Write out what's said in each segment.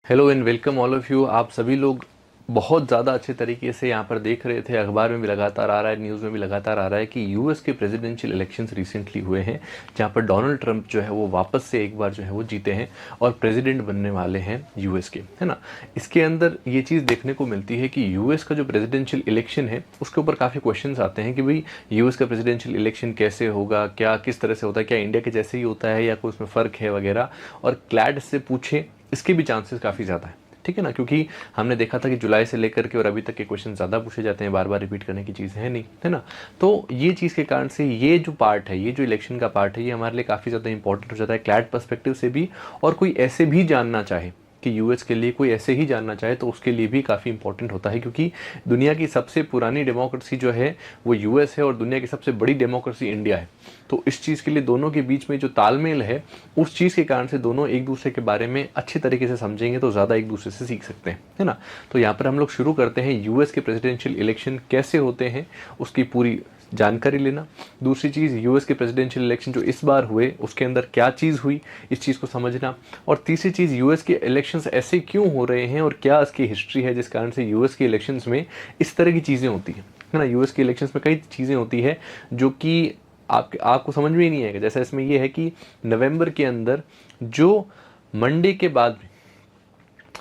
Hello and welcome all of you. आप सभी लोग बहुत ज़्यादा अच्छे तरीके से यहाँ पर देख रहे थे, अखबार में भी लगातार आ रहा है, न्यूज़ में भी लगातार आ रहा है कि यूएस के प्रेसिडेंशियल इलेक्शंस रिसेंटली हुए हैं, जहाँ पर डोनाल्ड ट्रंप जो है वो वापस से एक बार जो है वो जीते हैं और प्रेसिडेंट बनने वाले हैं यूएस के, है ना। इसके अंदर ये चीज़ देखने को मिलती है कि यूएस का जो प्रेसिडेंशियल इलेक्शन है उसके ऊपर काफ़ी क्वेश्चंस आते हैं कि भाई यूएस का प्रेसिडेंशियल इलेक्शन कैसे होगा, क्या किस तरह से होता है, क्या इंडिया के जैसे ही होता है या कोई उसमें फ़र्क है वगैरह। और क्लैड से पूछे इसके भी चांसेस काफ़ी ज़्यादा है, ठीक है ना, क्योंकि हमने देखा था कि जुलाई से लेकर के और अभी तक के क्वेश्चन ज़्यादा पूछे जाते हैं, बार बार रिपीट करने की चीज़ है नहीं, है ना। तो ये चीज़ के कारण से ये जो पार्ट है, ये जो इलेक्शन का पार्ट है, ये हमारे लिए काफ़ी ज़्यादा इंपॉर्टेंट हो जाता है क्लैड पर्सपेक्टिव से भी। और कोई ऐसे भी जानना चाहे कि यूएस के लिए कोई ऐसे ही जानना चाहे तो उसके लिए भी काफ़ी इंपॉर्टेंट होता है, क्योंकि दुनिया की सबसे पुरानी डेमोक्रेसी जो है वो यूएस है और दुनिया की सबसे बड़ी डेमोक्रेसी इंडिया है। तो इस चीज़ के लिए दोनों के बीच में जो तालमेल है, उस चीज़ के कारण से दोनों एक दूसरे के बारे में अच्छे तरीके से समझेंगे तो ज़्यादा एक दूसरे से सीख सकते हैं, है ना। तो यहाँ पर हम लोग शुरू करते हैं यूएस के प्रेसिडेंशियल इलेक्शन कैसे होते हैं उसकी पूरी जानकारी लेना। दूसरी चीज़, यूएस के प्रेसिडेंशियल इलेक्शन जो इस बार हुए उसके अंदर क्या चीज़ हुई, इस चीज़ को समझना। और तीसरी चीज़, यूएस के इलेक्शंस ऐसे क्यों हो रहे हैं और क्या इसकी हिस्ट्री है जिस कारण से यूएस के इलेक्शंस में इस तरह की चीज़ें होती हैं, है ना। यूएस के इलेक्शंस में कई चीज़ें होती है जो कि आपको समझ में ही नहीं आएगा। जैसा इसमें ये है कि नवंबर के अंदर जो मंडे के बाद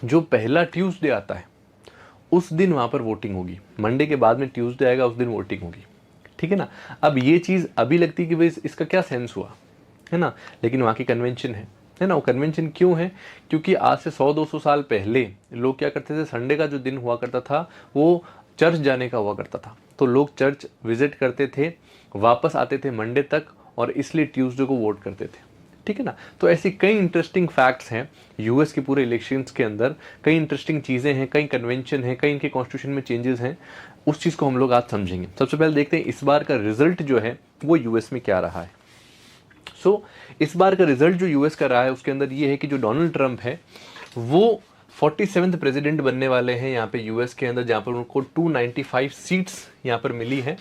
जो पहला ट्यूसडे आता है उस दिन वहाँ पर वोटिंग होगी। मंडे के बाद में ट्यूसडे आएगा, उस दिन वोटिंग होगी, ठीक है ना। अब ये चीज़ अभी लगती है कि भाई इसका क्या सेंस हुआ, है ना, लेकिन वहाँ की कन्वेंशन है ना। वो कन्वेंशन क्यों है, क्योंकि आज से 100-200 साल पहले लोग क्या करते थे, संडे का जो दिन हुआ करता था वो चर्च जाने का हुआ करता था। तो लोग चर्च विजिट करते थे, वापस आते थे मंडे तक, और इसलिए ट्यूसडे को वोट करते थे, ठीक है ना। तो ऐसी कई इंटरेस्टिंग फैक्ट्स हैं यूएस के पूरे इलेक्शंस के अंदर, कई इंटरेस्टिंग चीज़ें हैं, कई कन्वेंशन हैं, कई इनके कॉन्स्टिट्यूशन में चेंजेस हैं। उस चीज़ को हम लोग आज समझेंगे। सबसे पहले देखते हैं इस बार का रिजल्ट जो है वो यूएस में क्या रहा है। इस बार का रिजल्ट जो यूएस का रहा है उसके अंदर ये है कि जो डोनाल्ड ट्रंप है वो 47th प्रेसिडेंट बनने वाले हैं यहाँ पे यूएस के अंदर, जहाँ पर उनको 295 सीट्स यहाँ पर मिली है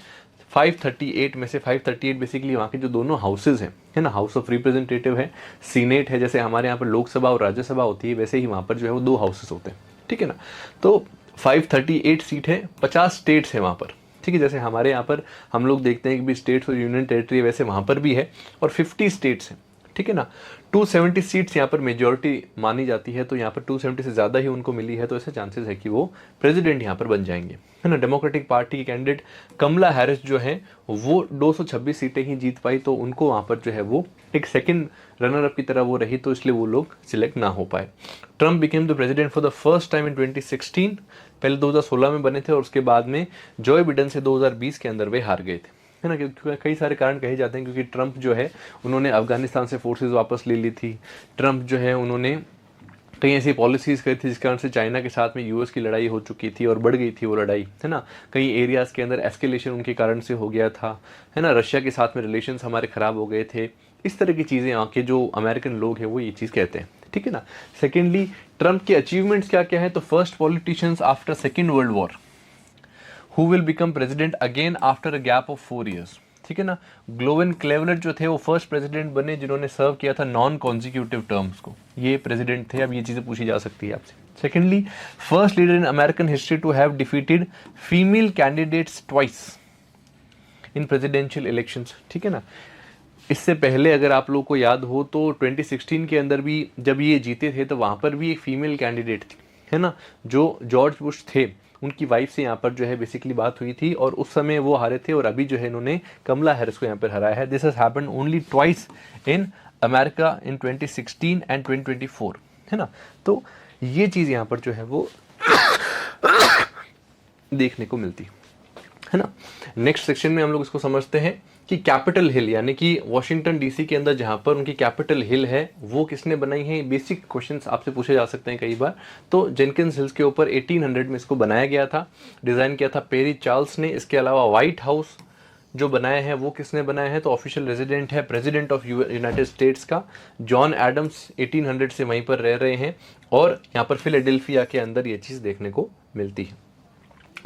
538 में से। 538 बेसिकली वहाँ के जो दोनों हाउसेज हैं, है ना, हाउस ऑफ रिप्रेजेंटेटिव है, सीनेट है। जैसे हमारे यहाँ पर लोकसभा और राज्यसभा होती है, वैसे ही वहाँ पर जो है वो दो हाउसेज होते हैं, ठीक है ना। तो 538 सीट है, 50 स्टेट्स है वहाँ पर, ठीक है। जैसे हमारे यहाँ पर हम लोग देखते हैं कि भी स्टेट्स और यूनियन टेरिटरी, वैसे वहाँ पर भी है, और 50 स्टेट्स हैं, ठीक है ना। 270 सीट्स यहाँ पर मेजॉरिटी मानी जाती है, तो यहाँ पर 270 से ज़्यादा ही उनको मिली है, तो ऐसे चांसेस है कि वो प्रेसिडेंट यहाँ पर बन जाएंगे, है ना। डेमोक्रेटिक पार्टी की कैंडिडेट कमला हैरिस जो है वो 226 सीटें ही जीत पाई, तो उनको वहाँ पर जो है वो एक सेकंड रनर अप की तरह वो रही, तो इसलिए वो लोग सिलेक्ट ना हो पाए। Trump became the president for the first time in 2016। पहले 2016 में बने थे और उसके बाद में जॉय बिडेन से 2020 के अंदर वे हार गए थे, है ना। क्योंकि कई सारे कारण कहे जाते हैं, क्योंकि ट्रंप जो है उन्होंने अफगानिस्तान से फोर्सेस वापस ले ली थी। ट्रंप जो है उन्होंने कई ऐसी पॉलिसीज़ करी थी जिस कारण से चाइना के साथ में यूएस की लड़ाई हो चुकी थी और बढ़ गई थी वो लड़ाई, है ना। कई एरियाज़ के अंदर एस्केलेशन उनके कारण से हो गया था, है ना। रशिया के साथ में रिलेशंस हमारे ख़राब हो गए थे। इस तरह की चीज़ें यहाँ के जो अमेरिकन लोग हैं वो ये चीज़ कहते हैं, ठीक है ना। सेकेंडली, ट्रंप के अचीवमेंट्स क्या क्या है, तो first politicians after second world war who will become president again after a gap of 4 years, ठीक है ना। ग्लोवेन क्लेवलर जो थे वो फर्स्ट प्रेसिडेंट बने जिन्होंने सर्व किया था नॉन कॉन्जिक्यूटिव टर्म्स को, ये प्रेसिडेंट थे। अब ये चीज़ें पूछी जा सकती है आपसे। Secondly, first leader in American history to have defeated female candidates twice in presidential elections, ठीक है ना। इससे पहले अगर आप लोग को याद हो तो 2016 के अंदर भी जब ये जीते थे तो वहाँ पर भी एक फीमेल कैंडिडेट थी, है ना, जो जॉर्ज बुश थे उनकी वाइफ से यहाँ पर जो है बेसिकली बात हुई थी, और उस समय वो हारे थे, और अभी जो है इन्होंने कमला हैरिस को यहाँ पर हराया है। This has happened only twice in America in 2016 and 2024, है ना। तो ये चीज़ यहाँ पर जो है वो देखने को मिलती है ना। नेक्स्ट सेक्शन में हम लोग इसको समझते हैं कि कैपिटल हिल यानी कि वॉशिंगटन डीसी के अंदर जहां पर उनकी कैपिटल हिल है वो किसने बनाई है। बेसिक क्वेश्चंस आपसे पूछे जा सकते हैं कई बार। तो जेनकिंस हिल्स के ऊपर 1800 में इसको बनाया गया था, डिज़ाइन किया था पेरी चार्ल्स ने। इसके अलावा व्हाइट हाउस जो बनाया है वो किसने बनाया है, तो ऑफिशियल रेजिडेंट है प्रेसिडेंट ऑफ यूनाइटेड स्टेट्स का जॉन एडम्स, 1800 से वहीं पर रह रहे हैं, और यहाँ पर फिलाडेल्फिया के अंदर ये चीज़ देखने को मिलती है।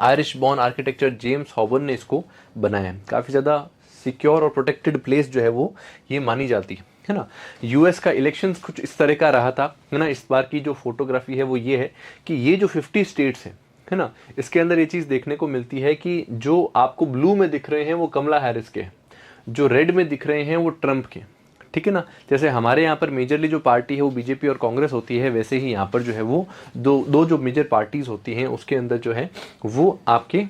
आयरिश बॉर्न आर्किटेक्चर जेम्स हॉबर्न ने इसको बनाया है। काफ़ी ज़्यादा सिक्योर और प्रोटेक्टेड प्लेस जो है वो ये मानी जाती है ना। यूएस का इलेक्शंस कुछ इस तरह का रहा था, है ना। इस बार की जो फोटोग्राफी है वो ये है कि ये जो 50 स्टेट्स हैं, है ना, इसके अंदर ये चीज़ देखने को मिलती है कि जो आपको ब्लू में दिख रहे हैं वो कमला हैरिस के हैं, जो रेड में दिख रहे हैं वो ट्रंप के, ठीक है ना। जैसे हमारे यहाँ पर मेजरली जो पार्टी है वो बीजेपी और कांग्रेस होती है, वैसे ही यहाँ पर जो है वो दो जो मेजर पार्टीज होती हैं उसके अंदर जो है वो आपके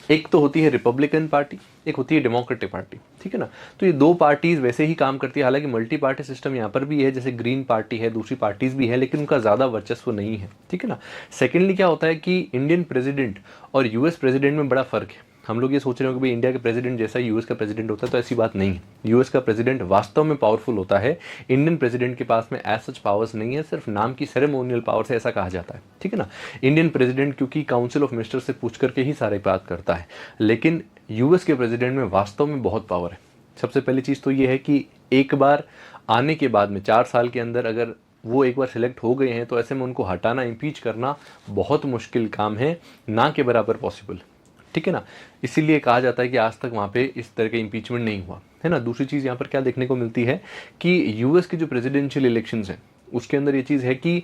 एक तो होती है रिपब्लिकन पार्टी, एक होती है डेमोक्रेटिक पार्टी, ठीक है ना। तो ये दो पार्टीज वैसे ही काम करती है, हालांकि मल्टी पार्टी सिस्टम यहाँ पर भी है, जैसे ग्रीन पार्टी है, दूसरी पार्टीज भी है, लेकिन उनका ज़्यादा वर्चस्व नहीं है, ठीक है ना। सेकेंडली क्या होता है कि इंडियन प्रेसिडेंट और यूएस प्रेसिडेंट में बड़ा फ़र्क है। हम लोग ये सोच रहे हो कि भाई इंडिया के प्रेसिडेंट जैसा यूएस का प्रेसिडेंट होता है, तो ऐसी बात नहीं है। यूएस का प्रेसिडेंट वास्तव में पावरफुल होता है, इंडियन प्रेसिडेंट के पास में एज सच पावर्स नहीं है, सिर्फ नाम की सेरेमोनियल पावर्स है, ऐसा कहा जाता है, ठीक है ना। इंडियन प्रेसिडेंट क्योंकि काउंसिल ऑफ मिनिस्टर से पूछ करके ही सारी बात करता है, लेकिन यूएस के प्रेसिडेंट में वास्तव में बहुत पावर है। सबसे पहली चीज़ तो ये है कि एक बार आने के बाद में 4 साल के अंदर अगर वो एक बार सिलेक्ट हो गए हैं तो ऐसे में उनको हटाना, इम्पीच करना बहुत मुश्किल काम है, ना के बराबर पॉसिबल, ठीक है ना। इसीलिए कहा जाता है कि आज तक वहाँ पे इस तरह का इम्पीचमेंट नहीं हुआ, है ना। दूसरी चीज़ यहाँ पर क्या देखने को मिलती है कि यूएस के जो प्रेसिडेंशियल इलेक्शंस हैं उसके अंदर ये चीज़ है कि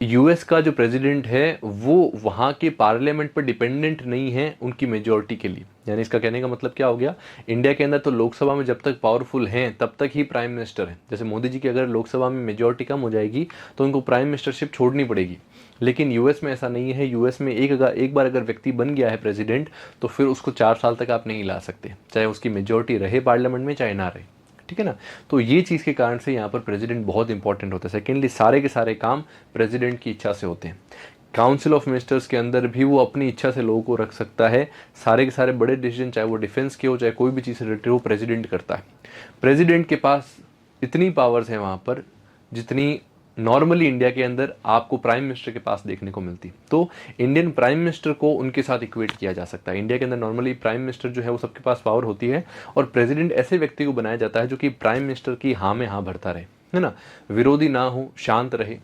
यूएस का जो प्रेसिडेंट है वो वहाँ के पार्लियामेंट पर डिपेंडेंट नहीं है उनकी मेजॉरिटी के लिए। यानी इसका कहने का मतलब क्या हो गया, इंडिया के अंदर तो लोकसभा में जब तक पावरफुल हैं तब तक ही प्राइम मिनिस्टर है। जैसे मोदी जी की अगर लोकसभा में मेजॉरिटी कम हो जाएगी तो उनको प्राइम मिनिस्टरशिप छोड़नी पड़ेगी, लेकिन यूएस में ऐसा नहीं है। यूएस में एक बार अगर व्यक्ति बन गया है प्रेसिडेंट तो फिर उसको 4 साल तक आप नहीं ला सकते, चाहे उसकी मेजॉरिटी रहे पार्लियामेंट में चाहे ना रहे, ठीक है ना। तो ये चीज़ के कारण से यहाँ पर प्रेसिडेंट बहुत इंपॉर्टेंट होता है। सेकेंडली सारे के सारे काम प्रेसिडेंट की इच्छा से होते हैं। काउंसिल ऑफ मिनिस्टर्स के अंदर भी वो अपनी इच्छा से लोगों को रख सकता है। सारे के सारे बड़े डिसीजन, चाहे वो डिफेंस के हो चाहे कोई भी चीज़ से रिलेटेड, वो प्रेसिडेंट करता है। प्रेसिडेंट के पास इतनी पावर्स हैं वहाँ पर जितनी नॉर्मली इंडिया के अंदर आपको प्राइम मिनिस्टर के पास देखने को मिलती। तो इंडियन प्राइम मिनिस्टर को उनके साथ इक्वेट किया जा सकता है। इंडिया के अंदर नॉर्मली प्राइम मिनिस्टर जो है वो सबके पास पावर होती है, और प्रेसिडेंट ऐसे व्यक्ति को बनाया जाता है जो कि प्राइम मिनिस्टर की हाँ में हाँ भरता रहे, है ना, विरोधी ना हो, शांत रहे।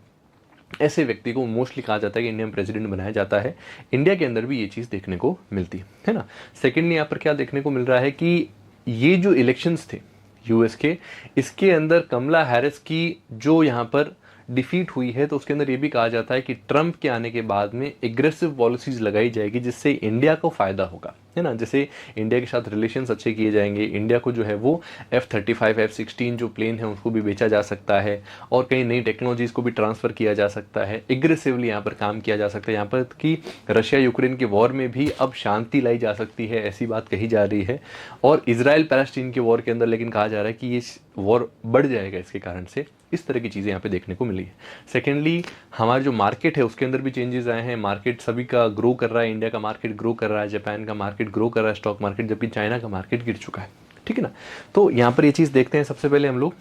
ऐसे व्यक्ति को मोस्टली कहा जाता है कि इंडियन प्रेसिडेंट बनाया जाता है। इंडिया के अंदर भी ये चीज़ देखने को मिलती है ना। सेकेंडली यहाँ पर क्या देखने को मिल रहा है कि ये जो इलेक्शंस थे यूएस के, इसके अंदर कमला हैरिस की जो यहाँ पर डिफीट हुई है, तो उसके अंदर ये भी कहा जाता है कि ट्रंप के आने के बाद में एग्रेसिव पॉलिसीज लगाई जाएगी जिससे इंडिया को फ़ायदा होगा, है ना। जैसे इंडिया के साथ रिलेशंस अच्छे किए जाएंगे, इंडिया को जो है वो F-35 F-16 जो प्लेन है उसको भी बेचा जा सकता है, और कई नई टेक्नोलॉजीज़ को भी ट्रांसफ़र किया जा सकता है। एग्रेसिवली यहाँ पर काम किया जा सकता है। यहाँ पर कि रशिया यूक्रेन के वॉर में भी अब शांति लाई जा सकती है, ऐसी बात कही जा रही है। और इसराइल पैलेस्टीन के वॉर के अंदर लेकिन कहा जा रहा है कि ये वॉर बढ़ जाएगा इसके कारण से। इस तरह की चीज़ें यहाँ पे देखने को मिली है। सेकेंडली हमारा जो मार्केट है उसके अंदर भी चेंजेस आए हैं। मार्केट सभी का ग्रो कर रहा है, इंडिया का मार्केट ग्रो कर रहा है, जापान का मार्केट ग्रो कर रहा है, स्टॉक मार्केट, जबकि चाइना का मार्केट गिर चुका है, ठीक है ना। तो यहाँ पर ये चीज़ देखते हैं सबसे पहले हम लोग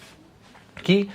कि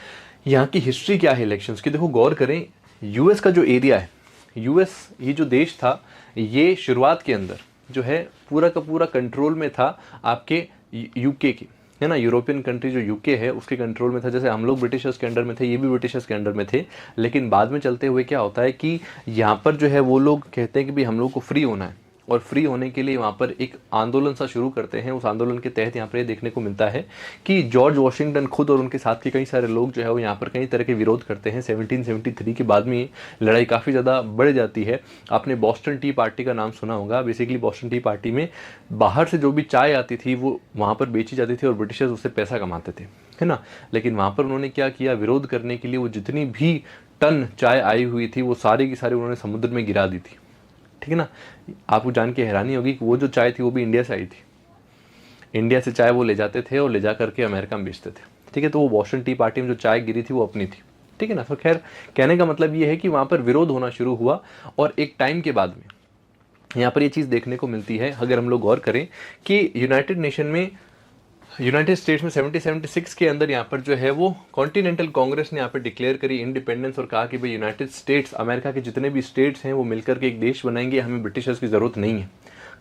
यहाँ की हिस्ट्री क्या है इलेक्शंस की। देखो गौर करें, यूएस का जो एरिया है, यूएस ये जो देश था, ये शुरुआत के अंदर जो है पूरा का पूरा कंट्रोल में था आपके यूके की, है ना। यूरोपियन कंट्री जो यूके है उसके कंट्रोल में था। जैसे हम लोग ब्रिटिशर्स के अंडर में थे, ये भी ब्रिटिशर्स के अंडर में थे, लेकिन बाद में चलते हुए क्या होता है कि यहाँ पर जो है वो लोग कहते हैं कि भाई हम लोग को फ्री होना है, और फ्री होने के लिए वहाँ पर एक आंदोलन सा शुरू करते हैं। उस आंदोलन के तहत यहाँ पर ये देखने को मिलता है कि जॉर्ज वॉशिंगटन खुद और उनके साथ के कई सारे लोग जो है वो यहाँ पर कई तरह के विरोध करते हैं। 1773 के बाद में लड़ाई काफ़ी ज़्यादा बढ़ जाती है। आपने बॉस्टन टी पार्टी का नाम सुना होगा। बेसिकली बॉस्टन टी पार्टी में बाहर से जो भी चाय आती थी वो वहाँ पर बेची जाती थी और ब्रिटिशर्स उससे पैसा कमाते थे, है ना। लेकिन वहाँ पर उन्होंने क्या किया, विरोध करने के लिए वो जितनी भी टन चाय आई हुई थी वो सारी की सारी उन्होंने समुद्र में गिरा दी थी, ठीक है ना। आपको जान के हैरानी होगी कि वो जो चाय थी वो भी इंडिया से आई थी। इंडिया से चाय वो ले जाते थे और ले जा करके अमेरिका में बेचते थे, ठीक है। तो वो बॉस्टन टी पार्टी में जो चाय गिरी थी वो अपनी थी, ठीक है ना। तो खैर कहने का मतलब ये है कि वहाँ पर विरोध होना शुरू हुआ, और एक टाइम के बाद में यहाँ पर ये चीज़ देखने को मिलती है। अगर हम लोग गौर करें कि यूनाइटेड स्टेट्स में 1776 के अंदर यहाँ पर जो है वो कॉन्टिनेंटल कांग्रेस ने यहाँ पर डिक्लेयर करी इंडिपेंडेंस, और कहा कि भाई यूनाइटेड स्टेट्स, अमेरिका के जितने भी स्टेट्स हैं वो मिलकर के एक देश बनाएंगे, हमें ब्रिटिशर्स की ज़रूरत नहीं है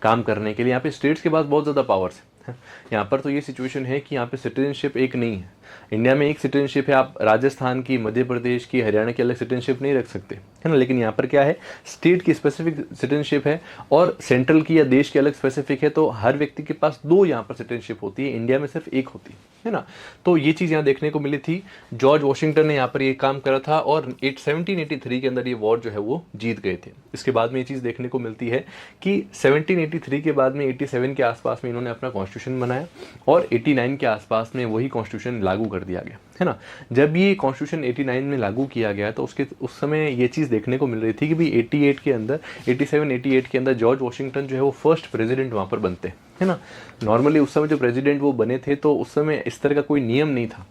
काम करने के लिए। यहाँ पे स्टेट्स के पास बहुत ज़्यादा पावर्स है। यहाँ पर तो ये सिचुएशन है कि यहाँ पे सिटीजनशिप एक नहीं है, इंडिया में एक सिटीजनशिप है, आप राजस्थान की, मध्य प्रदेश की, हरियाणा की अलग सिटीजनशिप नहीं रख सकते, है ना। लेकिन यहाँ पर क्या है, स्टेट की स्पेसिफिक सिटीजनशिप है और सेंट्रल की या देश की अलग स्पेसिफिक है, तो हर व्यक्ति के पास दो यहाँ पर सिटीजनशिप होती है, इंडिया में सिर्फ एक होती है ना। तो ये चीज़ यहाँ देखने को मिली थी। जॉर्ज वॉशिंगटन ने यहाँ पर ये काम करा था और 1783 के अंदर ये वॉर जो है वो जीत गए थे। इसके बाद में ये चीज़ देखने को मिलती है कि 1783 के बाद में 87 के आसपास में इन्होंने अपना कॉन्स्टिट्यूशन बनाया और 89 के आसपास में वही कॉन्स्टिट्यूशन लागू कर दिया गया, है ना। जब ये कॉन्स्टिट्यूशन 89 में लागू किया गया तो उस समय ये चीज़ देखने को मिल रही थी कि भाई 88 के अंदर 87-88 के अंदर जॉर्ज वॉशिंगटन जो है वो फर्स्ट प्रेसिडेंट वहाँ पर बनते, है ना। नॉर्मली उस समय जो प्रेसिडेंट वो बने थे तो उस समय इस तरह का कोई नियम नहीं था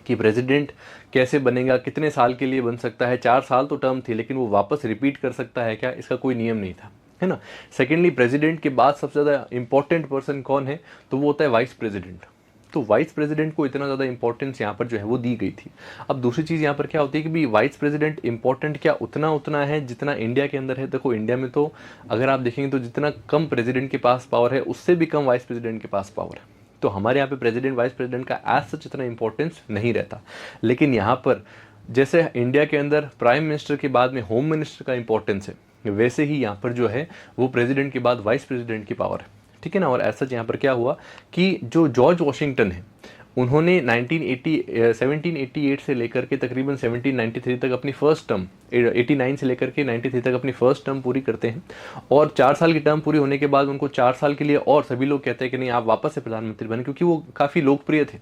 कि प्रेसिडेंट कैसे बनेगा, कितने साल के लिए बन सकता है। 4 साल तो टर्म थी, लेकिन वो वापस रिपीट कर सकता है क्या, इसका कोई नियम नहीं था, है ना। सेकेंडली, प्रेसिडेंट के बाद सबसे ज़्यादा इंपॉर्टेंट पर्सन कौन है, तो वो होता है वाइस प्रेसिडेंट। तो वाइस प्रेसिडेंट को इतना ज़्यादा इंपॉर्टेंस यहाँ पर जो है वो दी गई थी। अब दूसरी चीज़ यहाँ पर क्या होती है कि भाई वाइस प्रेसिडेंट इंपॉर्टेंट क्या उतना है जितना इंडिया के अंदर है। देखो इंडिया में तो अगर आप देखेंगे तो जितना कम प्रेसिडेंट के पास पावर है उससे भी कम वाइस प्रेसिडेंट के पास पावर है। तो हमारे यहाँ पे प्रेसिडेंट वाइस प्रेसिडेंट का एज सच इतना इंपॉर्टेंस नहीं रहता। लेकिन यहाँ पर जैसे इंडिया के अंदर प्राइम मिनिस्टर के बाद में होम मिनिस्टर का इंपॉर्टेंस है, वैसे ही यहाँ पर जो है वो प्रेसिडेंट के बाद वाइस प्रेसिडेंट की पावर है, ठीक है ना। और ऐसा यहाँ पर क्या हुआ कि जो जॉर्ज वॉशिंगटन है उन्होंने 1788 से लेकर के तकरीबन 1793 तक अपनी फर्स्ट टर्म, 89 से लेकर के 93 तक अपनी फर्स्ट टर्म पूरी करते हैं। और 4 साल की टर्म पूरी होने के बाद उनको 4 साल के लिए और सभी लोग कहते हैं कि नहीं आप वापस से प्रधानमंत्री बने, क्योंकि वो काफ़ी लोकप्रिय थे।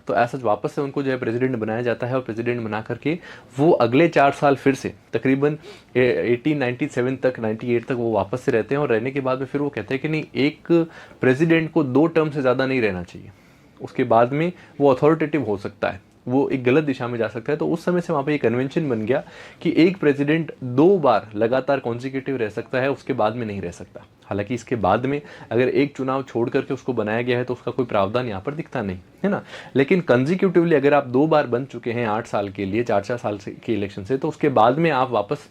तो ऐसा वापस से उनको जो है प्रेसिडेंट बनाया जाता है और प्रेसिडेंट बना करके वो अगले 4 साल फिर से तकरीबन 1897 तक 98 तक वो वापस से रहते हैं। और रहने के बाद में फिर वो कहते हैं कि नहीं, एक प्रेसिडेंट को 2 टर्म से ज़्यादा नहीं रहना चाहिए, उसके बाद में वो अथॉरिटेटिव हो सकता है, वो एक गलत दिशा में जा सकता है। तो उस समय से वहाँ पे एक कन्वेंशन बन गया कि एक प्रेसिडेंट 2 बार लगातार कॉन्जिक्यूटिव रह सकता है, उसके बाद में नहीं रह सकता। हालांकि इसके बाद में अगर एक चुनाव छोड़ करके उसको बनाया गया है तो उसका कोई प्रावधान यहाँ पर दिखता नहीं, है ना। लेकिन कंजिक्यूटिवली अगर आप 2 बार बन चुके हैं 8 साल के लिए, 4-4 साल से के इलेक्शन से, तो उसके बाद में आप वापस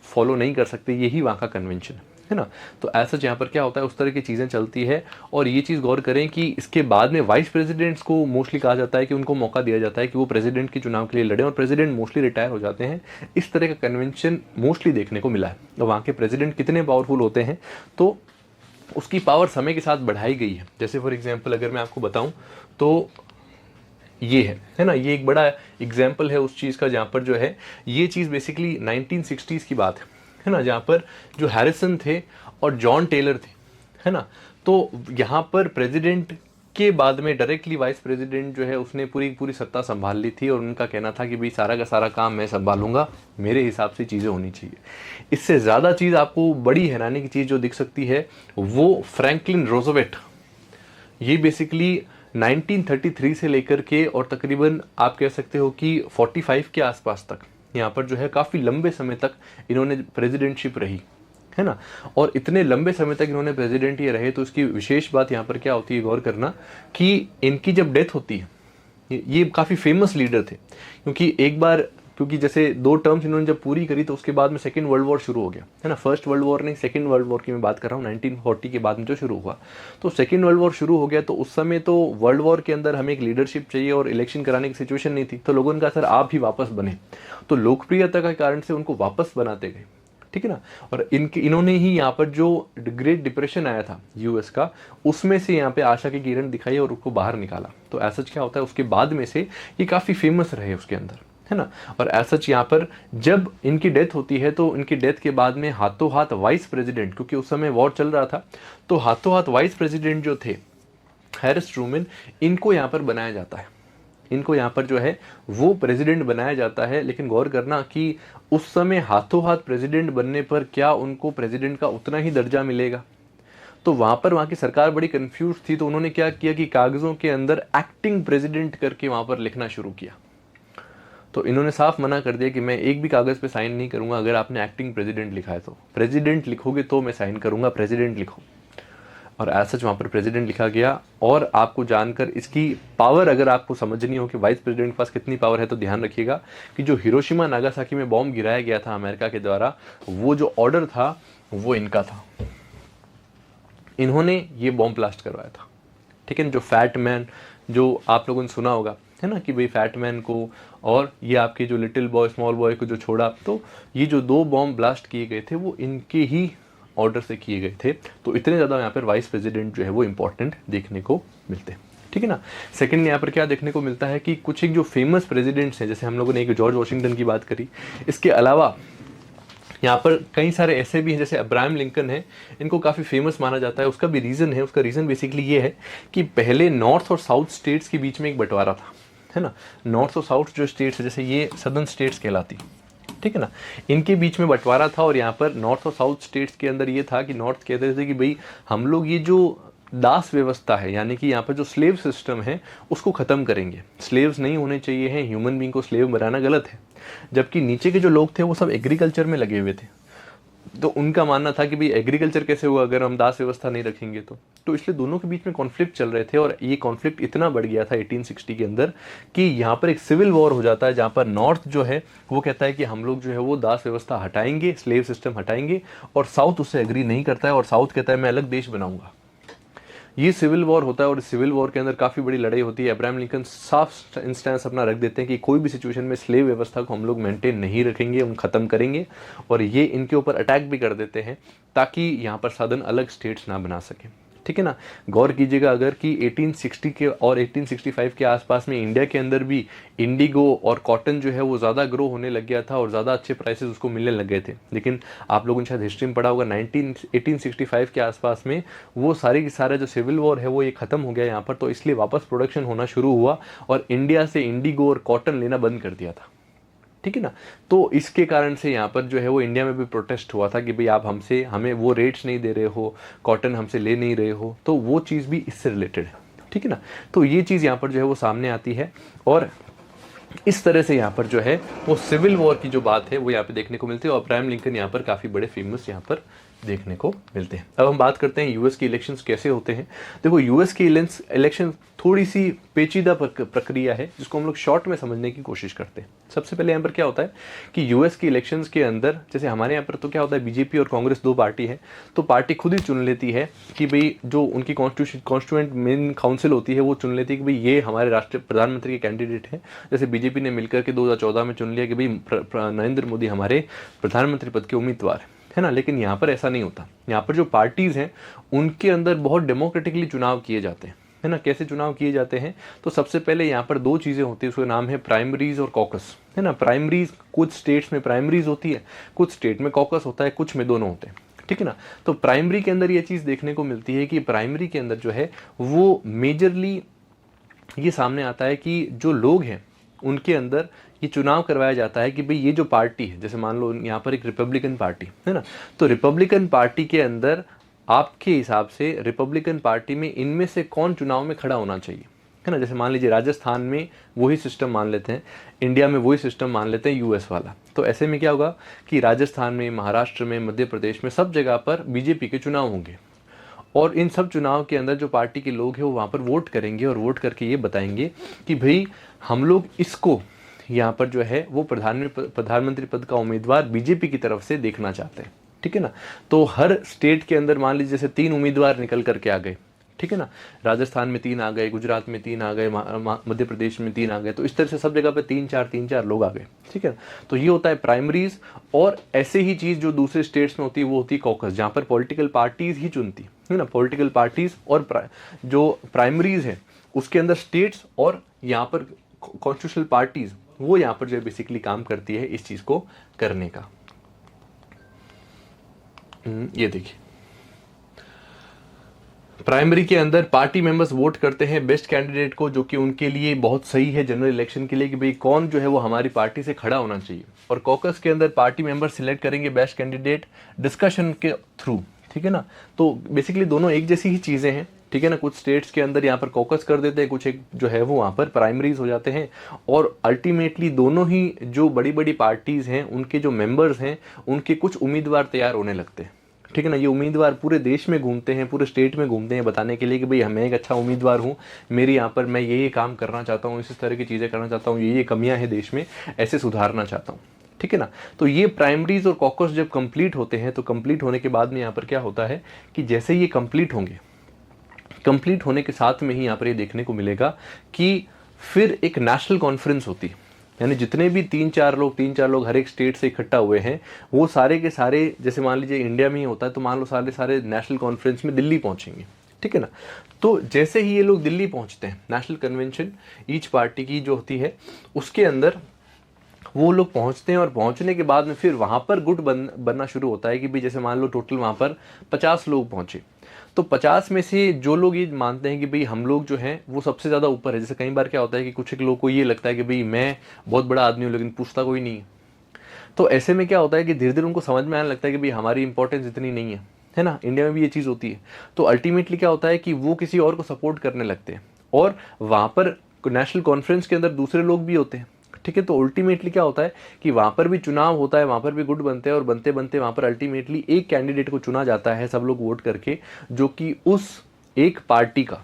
फॉलो नहीं कर सकते, यही वहाँ का कन्वेंशन है ना। तो ऐसा यहाँ पर क्या होता है, उस तरह की चीज़ें चलती है। और ये चीज़ गौर करें कि इसके बाद में वाइस प्रेसिडेंट्स को मोस्टली कहा जाता है कि उनको मौका दिया जाता है कि वो प्रेसिडेंट के चुनाव के लिए लड़ें, और प्रेसिडेंट मोस्टली रिटायर हो जाते हैं। इस तरह का कन्वेंशन मोस्टली देखने को मिला है। और वहाँ के प्रेसिडेंट कितने पावरफुल होते हैं, तो उसकी पावर समय के साथ बढ़ाई गई है। जैसे फॉर एग्जाम्पल अगर मैं आपको बताऊँ तो ये है ना, ये एक बड़ा एग्जाम्पल है उस चीज़ का, जहाँ पर जो है ये चीज़ बेसिकली 1960s की बात है ना, जहाँ पर जो हैरिसन थे और जॉन टेलर थे, है ना। तो यहाँ पर प्रेसिडेंट के बाद में डायरेक्टली वाइस प्रेसिडेंट जो है उसने पूरी सत्ता संभाल ली थी, और उनका कहना था कि भाई सारा का सारा काम मैं संभालूंगा, मेरे हिसाब से चीज़ें होनी चाहिए। इससे ज़्यादा चीज़ आपको बड़ी हैरानी की चीज़ जो दिख सकती है वो फ्रैंकलिन रोजवेल्ट, ये बेसिकली 1933 से लेकर के और तकरीबन आप कह सकते हो कि 45 के आसपास तक यहाँ पर जो है काफ़ी लंबे समय तक इन्होंने प्रेसिडेंटशिप रही, है ना। और इतने लंबे समय तक इन्होंने प्रेसिडेंट ये रहे, तो इसकी विशेष बात यहाँ पर क्या होती है, गौर करना कि इनकी जब डेथ होती है, ये काफ़ी फेमस लीडर थे, क्योंकि एक बार, क्योंकि जैसे 2 टर्म्स इन्होंने जब पूरी करी तो उसके बाद में सेकेंड वर्ल्ड वॉर शुरू हो गया, है ना। फर्स्ट वर्ल्ड वॉर नहीं, सेकेंड वर्ल्ड वॉर की मैं बात कर रहा हूँ, 1940 के बाद में जो शुरू हुआ। तो सेकेंड वर्ल्ड वॉर शुरू हो गया, तो उस समय तो वर्ल्ड वॉर के अंदर हमें एक लीडरशिप चाहिए और इलेक्शन कराने की सिचुएशन नहीं थी, तो लोगों ने कहा सर आप ही वापस बने। तो लोकप्रियता के कारण से उनको वापस बनाते गए, ठीक है ना। और इन्होंने ही यहाँ पर जो ग्रेट डिप्रेशन आया था यूएस का, उसमें से यहाँ पे आशा की किरण दिखाई और उसको बाहर निकाला। तो ऐसा क्या होता है, उसके बाद में से ये काफ़ी फेमस रहे उसके अंदर, है ना। और ऐसा यहाँ पर जब इनकी डेथ होती है तो इनकी डेथ के बाद में हाथों हाथ वाइस प्रेसिडेंट, क्योंकि उस समय वॉर चल रहा था, तो हाथों हाथ वाइस प्रेसिडेंट जो थे हैरिस ट्रूमैन, इनको यहाँ पर बनाया जाता है। इनको यहाँ पर जो है वो प्रेसिडेंट बनाया जाता है। लेकिन गौर करना कि उस समय हाथों हाथ प्रेसिडेंट बनने पर क्या उनको प्रेसिडेंट का उतना ही दर्जा मिलेगा, तो वहाँ की सरकार बड़ी कंफ्यूज थी। तो उन्होंने क्या किया कि कागज़ों के अंदर एक्टिंग प्रेसिडेंट करके वहाँ पर लिखना शुरू किया। तो इन्होंने साफ मना कर दिया कि मैं एक भी कागज़ पे साइन नहीं करूँगा अगर आपने एक्टिंग प्रेसिडेंट लिखा है, तो प्रेसिडेंट लिखोगे तो मैं साइन करूँगा, प्रेसिडेंट लिखो। और ऐसा वहाँ पर प्रेसिडेंट लिखा गया। और आपको जानकर इसकी पावर अगर आपको समझनी हो कि वाइस प्रेसिडेंट के पास कितनी पावर है, तो ध्यान रखिएगा कि जो हिरोशिमा नागासाकी में बॉम्ब गिराया गया था अमेरिका के द्वारा, वो जो ऑर्डर था वो इनका था, इन्होंने ये बॉम्ब ब्लास्ट करवाया था, ठीक है। जो फैट मैन जो आप लोगों ने सुना होगा, है ना, कि भाई फैटमैन को और ये आपके जो लिटिल बॉय स्मॉल बॉय को जो छोड़ा, तो ये जो 2 बॉम्ब ब्लास्ट किए गए थे वो इनके ही ऑर्डर से किए गए थे। तो इतने ज़्यादा यहाँ पर वाइस प्रेसिडेंट जो है वो इंपॉर्टेंट देखने को मिलते हैं, ठीक है ना। सेकंड यहाँ पर क्या देखने को मिलता है कि कुछ एक जो फेमस प्रेसिडेंट्स हैं, जैसे हम लोगों ने एक जॉर्ज वॉशिंगटन की बात करी, इसके अलावा यहाँ पर कई सारे ऐसे भी हैं, जैसे अब्राहम लिंकन है, इनको काफ़ी फेमस माना जाता है। उसका भी रीज़न है, उसका रीज़न बेसिकली ये है कि पहले नॉर्थ और साउथ स्टेट्स के बीच में एक बंटवारा था, है ना। नॉर्थ और साउथ जो स्टेट्स है, जैसे ये सदर्न स्टेट्स कहलाती, ठीक है ना, इनके बीच में बंटवारा था। और यहाँ पर नॉर्थ और साउथ स्टेट्स के अंदर ये था कि नॉर्थ कहते थे कि भाई हम लोग ये जो दास व्यवस्था है, यानी कि यहाँ पर जो स्लेव सिस्टम है उसको ख़त्म करेंगे, स्लेव्स नहीं होने चाहिए हैं, ह्यूमन बीइंग को स्लेव बनाना गलत है। जबकि नीचे के जो लोग थे वो सब एग्रीकल्चर में लगे हुए थे, तो उनका मानना था कि भाई एग्रीकल्चर कैसे होगा अगर हम दास व्यवस्था नहीं रखेंगे तो इसलिए दोनों के बीच में कॉन्फ्लिक्ट चल रहे थे। और ये कॉन्फ्लिक्ट इतना बढ़ गया था 1860 के अंदर कि यहाँ पर एक सिविल वॉर हो जाता है, जहाँ पर नॉर्थ जो है वो कहता है कि हम लोग जो है वो दास व्यवस्था हटाएंगे, स्लेव सिस्टम हटाएंगे, और साउथ उससे एग्री नहीं करता है, और साउथ कहता है मैं अलग देश बनाऊंगा। ये सिविल वॉर होता है, और इस सिविल वॉर के अंदर काफ़ी बड़ी लड़ाई होती है। अब्राहम लिंकन साफ इंस्टेंस अपना रख देते हैं कि कोई भी सिचुएशन में स्लेव व्यवस्था को हम लोग मेंटेन नहीं रखेंगे, हम ख़त्म करेंगे, और ये इनके ऊपर अटैक भी कर देते हैं ताकि यहाँ पर सदन अलग स्टेट्स ना बना सकें, ठीक है ना। गौर कीजिएगा अगर कि 1860 के और 1865 के आसपास में इंडिया के अंदर भी इंडिगो और कॉटन जो है वो ज़्यादा ग्रो होने लग गया था और ज़्यादा अच्छे प्राइसेस उसको मिलने लग गए थे, लेकिन आप लोगों ने शायद हिस्ट्री में पढ़ा होगा 1865 के आसपास में वो सारी की सारा जो सिविल वॉर है वो ये ख़त्म हो गया यहाँ पर, तो इसलिए वापस प्रोडक्शन होना शुरू हुआ और इंडिया से इंडिगो और कॉटन लेना बंद कर दिया था, ठीक है ना। तो इसके कारण से यहाँ पर जो है वो इंडिया में भी प्रोटेस्ट हुआ था कि भाई आप हमें वो रेट्स नहीं दे रहे हो, कॉटन हमसे ले नहीं रहे हो, तो वो चीज़ भी इससे रिलेटेड है, ठीक है ना। तो ये चीज़ यहाँ पर जो है वो सामने आती है, और इस तरह से यहाँ पर जो है वो सिविल वॉर की जो बात है वो यहाँ पे देखने को मिलती है, और अब्राहम लिंकन यहाँ पर काफ़ी बड़े फेमस यहाँ पर देखने को मिलते हैं। अब हम बात करते हैं यूएस के इलेक्शंस कैसे होते हैं। देखो यूएस के इलेक्शन थोड़ी सी पेचीदा प्रक्रिया है जिसको हम लोग शॉर्ट में समझने की कोशिश करते हैं। सबसे पहले यहाँ पर क्या होता है कि यूएस के इलेक्शंस के अंदर, जैसे हमारे यहाँ पर तो क्या होता है, बीजेपी और कांग्रेस 2 पार्टी है, तो पार्टी खुद ही चुन लेती है कि भाई जो उनकी कॉन्स्टिट्यूएंट मेन काउंसिल होती है वो चुन लेती है कि भाई ये हमारे राष्ट्रीय प्रधानमंत्री के कैंडिडेट हैं। जैसे बीजेपी ने मिलकर के 2014 में चुन लिया कि भाई नरेंद्र मोदी हमारे प्रधानमंत्री पद के उम्मीदवार है ना, लेकिन यहाँ पर ऐसा नहीं होता। यहाँ पर जो पार्टीज हैं उनके अंदर बहुत डेमोक्रेटिकली चुनाव किए जाते हैं, है ना। कैसे चुनाव किए जाते हैं, तो सबसे पहले यहाँ पर 2 चीज़ें होती है, उसका नाम है प्राइमरीज और कॉकस, है ना। प्राइमरीज कुछ स्टेट्स में प्राइमरीज होती है, कुछ स्टेट में कॉकस होता है, कुछ में दोनों होते हैं, ठीक है ना। तो प्राइमरी के अंदर ये चीज़ देखने को मिलती है कि प्राइमरी के अंदर जो है वो मेजरली ये सामने आता है कि जो लोग हैं उनके अंदर ये चुनाव करवाया जाता है कि भाई ये जो पार्टी है, जैसे मान लो यहाँ पर एक रिपब्लिकन पार्टी है ना, तो रिपब्लिकन पार्टी के अंदर आपके हिसाब से रिपब्लिकन पार्टी में इनमें से कौन चुनाव में खड़ा होना चाहिए, है ना। जैसे मान लीजिए राजस्थान में वही सिस्टम मान लेते हैं, इंडिया में वही सिस्टम मान लेते हैं यूएस वाला, तो ऐसे में क्या होगा कि राजस्थान में, महाराष्ट्र में, मध्य प्रदेश में सब जगह पर बीजेपी के चुनाव होंगे, और इन सब चुनाव के अंदर जो पार्टी के लोग हैं वो वहाँ पर वोट करेंगे और वोट करके ये बताएंगे कि भाई हम लोग इसको यहाँ पर जो है वो प्रधानमंत्री पद का उम्मीदवार बीजेपी की तरफ से देखना चाहते हैं, ठीक है ना। तो हर स्टेट के अंदर मान लीजिए जैसे 3 उम्मीदवार निकल करके आ गए, ठीक है ना, राजस्थान में 3 आ गए, गुजरात में 3 आ गए, मध्य प्रदेश में 3 आ गए, तो इस तरह से सब जगह पे 3-4 लोग आ गए, ठीक है। तो ये होता है प्राइमरीज, और ऐसे ही चीज़ जो दूसरे स्टेट्स में होती है वो होती है कॉकस, जहाँ पर पॉलिटिकल पार्टीज ही चुनती है ना, पॉलिटिकल पार्टीज, और जो प्राइमरीज है उसके अंदर स्टेट्स और यहाँ पर कॉन्स्टिट्यूशनल पार्टीज वो यहाँ पर जो है बेसिकली काम करती है इस चीज़ को करने का। ये देखिए प्राइमरी के अंदर पार्टी मेंबर्स वोट करते हैं बेस्ट कैंडिडेट को, जो कि उनके लिए बहुत सही है जनरल इलेक्शन के लिए कि भाई कौन जो है वो हमारी पार्टी से खड़ा होना चाहिए। और कॉकस के अंदर पार्टी मेंबर्स सिलेक्ट करेंगे बेस्ट कैंडिडेट डिस्कशन के थ्रू, ठीक है ना। तो बेसिकली दोनों एक जैसी ही चीज़ें हैं, ठीक है ना। कुछ स्टेट्स के अंदर यहाँ पर कॉकस कर देते हैं, कुछ एक जो है वो वहाँ पर प्राइमरीज हो जाते हैं, और अल्टीमेटली दोनों ही जो बड़ी बड़ी पार्टीज़ हैं उनके जो मेंबर्स हैं उनके कुछ उम्मीदवार तैयार होने लगते हैं, ठीक है ना। ये उम्मीदवार पूरे देश में घूमते हैं, पूरे स्टेट में घूमते हैं बताने के लिए कि भाई मैं एक अच्छा उम्मीदवार हूँ, मेरी यहाँ पर मैं ये काम करना चाहता हूँ, इस तरह की चीज़ें करना चाहता हूँ, ये कमियाँ हैं देश में, ऐसे सुधारना चाहता हूँ, ठीक है ना। तो ये प्राइमरीज और कॉकस जब कंप्लीट होते हैं तो कंप्लीट होने के बाद में यहाँ पर क्या होता है कि जैसे ये कंप्लीट होंगे, कंप्लीट होने के साथ में ही यहाँ पर ये देखने को मिलेगा कि फिर एक नेशनल कॉन्फ्रेंस होती, यानी जितने भी तीन चार लोग हर एक स्टेट से इकट्ठा हुए हैं, वो सारे के सारे, जैसे मान लीजिए इंडिया में ही होता है तो मान लो सारे सारे नेशनल कॉन्फ्रेंस में दिल्ली पहुंचेंगे, ठीक है ना। तो जैसे ही ये लोग दिल्ली पहुंचते हैं, नेशनल कन्वेंशन ईच पार्टी की जो होती है उसके अंदर वो लोग पहुंचते हैं, और पहुंचने के बाद में फिर वहां पर गुट बनना शुरू होता है कि भाई जैसे मान लो टोटल वहां पर 50 लोग पहुंचे, तो 50 में से जो लोग ये मानते हैं कि भाई हम लोग जो हैं वो सबसे ज़्यादा ऊपर है। जैसे कई बार क्या होता है कि कुछ एक लोग को ये लगता है कि भाई मैं बहुत बड़ा आदमी हूँ, लेकिन पूछता कोई नहीं है। तो ऐसे में क्या होता है कि धीरे धीरे उनको समझ में आने लगता है कि भाई हमारी इंपॉर्टेंस इतनी नहीं है ना। इंडिया में भी ये चीज़ होती है। तो अल्टीमेटली क्या होता है कि वो किसी और को सपोर्ट करने लगते हैं, और वहाँ पर नेशनल कॉन्फ्रेंस के अंदर दूसरे लोग भी होते हैं, ठीक है। तो अल्टीमेटली क्या होता है कि वहाँ पर भी चुनाव होता है, वहाँ पर भी गुट बनते हैं, और बनते बनते वहाँ पर अल्टीमेटली एक कैंडिडेट को चुना जाता है, सब लोग वोट करके, जो कि उस एक पार्टी का